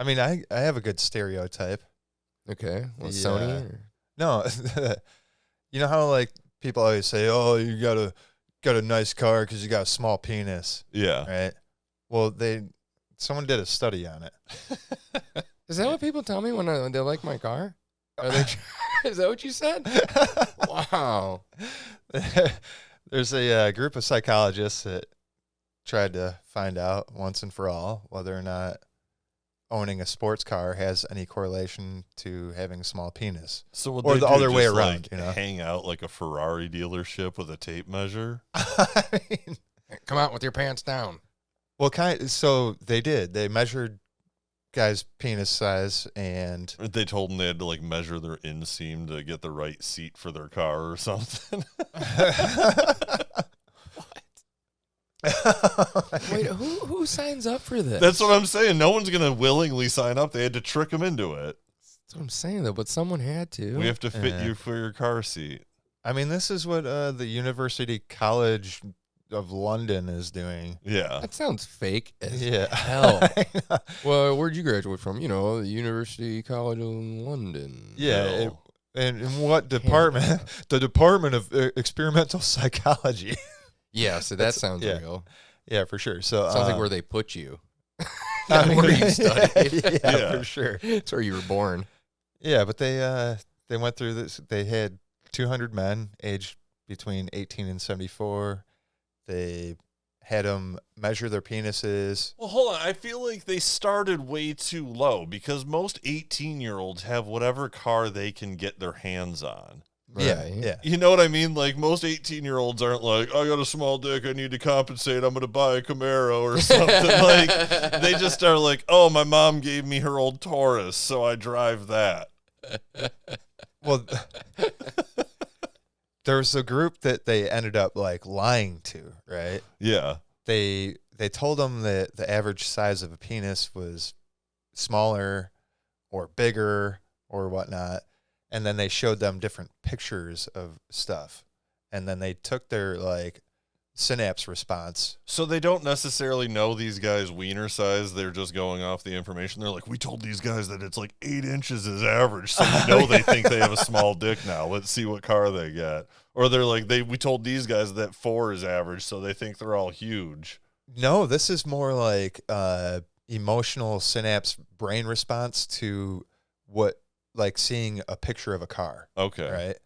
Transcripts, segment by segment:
I mean, I have a good stereotype. Okay. Well, Yeah. Sony? Or? No, you know how like people always say, "Oh, you got a nice car because you got a small penis," Yeah. right? Well, someone did a study on it. Is that what people tell me when they like my car? Are they? Is that what you said? Wow. There's a group of psychologists that tried to find out once and for all whether or not owning a sports car has any correlation to having a small penis. So would Or they the do other way just, around, like, you know? hang out like a Ferrari dealership with a tape measure? I mean, Come out with your pants down. well, so they did. They measured guys' penis size and They told them they had to like measure their inseam to get the right seat for their car or something. Wait, who signs up for this? That's what I'm saying. No one's gonna willingly sign up. They had to trick them into it. That's what I'm saying, though. But someone had to. We have to fit Yeah. you for your car seat. I mean, this is what the University College of London is doing. Yeah. That sounds fake as Yeah. hell. Well, where'd you graduate from? You know, the University College of London. Yeah. Bill. And in what department? The Department of Experimental Psychology. Yeah, so that sounds yeah. real. Yeah, for sure. So Sounds like where they put you. I Not mean, where you studied. yeah, Yeah. for sure. It's where you were born. Yeah, but they went through this. They had 200 men aged between 18 and 74. They had them measure their penises. Well, hold on. I feel like they started way too low because most 18-year-olds have whatever car they can get their hands on. Yeah, Right. yeah. You know what I mean? Like, most 18-year-olds aren't like, I got a small dick, I need to compensate, I'm going to buy a Camaro or something. Like, they just are like, oh, my mom gave me her old Taurus, so I drive that. Well, there was a group that they ended up like lying to, right? Yeah. They told them that the average size of a penis was smaller or bigger or whatnot, and then they showed them different pictures of stuff, and then they took their like synapse response. So they don't necessarily know these guys' wiener size. They're just going off the information. They're like, we told these guys that it's like 8 inches is average, so we know they think they have a small dick now. Let's see what car they get. Or they're like, we told these guys that 4 is average, so they think they're all huge. No, this is more like emotional synapse brain response to what, like seeing a picture of a car, Okay. right?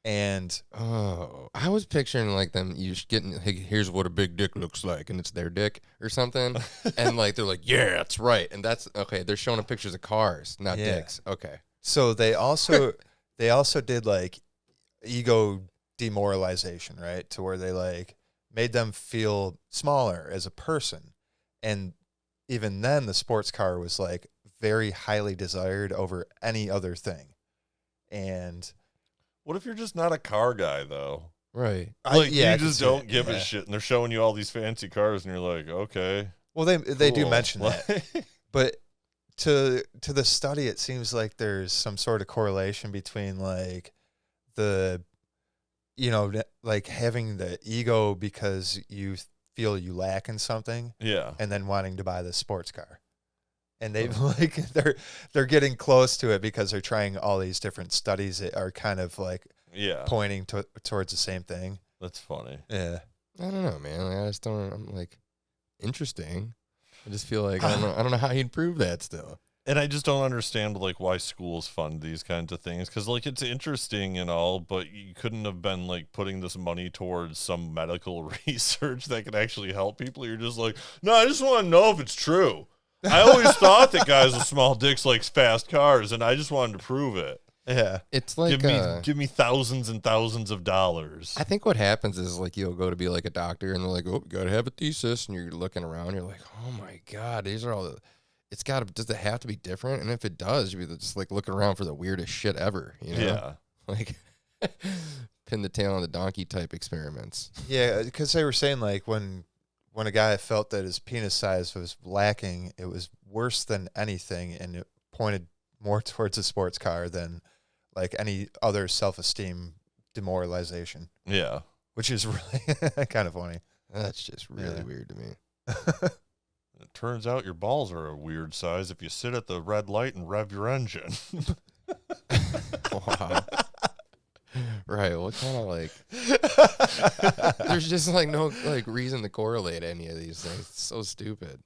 And Oh, I was picturing like them you just getting, hey, here's what a big dick looks like, and it's their dick or something. And like they're like, yeah, that's right. And that's okay. They're showing them pictures of cars, not Yeah. dicks. Okay. so they also did like ego demoralization, right? To where they like made them feel smaller as a person. And even then the sports car was like very highly desired over any other thing. And What if you're just not a car guy, though? Right. Like, yeah, I you can just see don't it, give yeah. a shit, and they're showing you all these fancy cars, and you're like, okay. Well, they do cool. mention that. But to the study, it seems like there's some sort of correlation between like the, like having the ego because you feel you lack in something, Yeah. and then wanting to buy the sports car. And they like they're getting close to it because they're trying all these different studies that are kind of like Yeah. pointing towards the same thing. That's funny. Yeah. I don't know, man. Like, I just don't. I'm like, interesting. I just feel like I don't know how you'd prove that still. And I just don't understand, like, why schools fund these kinds of things. Because, like, it's interesting and all, but you couldn't have been, like, putting this money towards some medical research that could actually help people. You're just like, no, I just want to know if it's true. I always thought that guys with small dicks like fast cars, and I just wanted to prove it. Yeah. It's like Give me thousands and thousands of dollars. I think what happens is like you'll go to be like a doctor and they're like, oh, you gotta have a thesis, and you're looking around, you're like, oh my god, these are all the. It's got to. Does it have to be different? And if it does, you're just like looking around for the weirdest shit ever. You know? Yeah. Like pin the tail on the donkey type experiments. Yeah, because they were saying like when a guy felt that his penis size was lacking, it was worse than anything, and it pointed more towards a sports car than like any other self-esteem demoralization, Yeah. which is really kind of funny. That's just really Yeah. weird to me. It turns out your balls are a weird size if you sit at the red light and rev your engine. Wow. Right. What kind of like? There's just like no like reason to correlate any of these things. It's so stupid.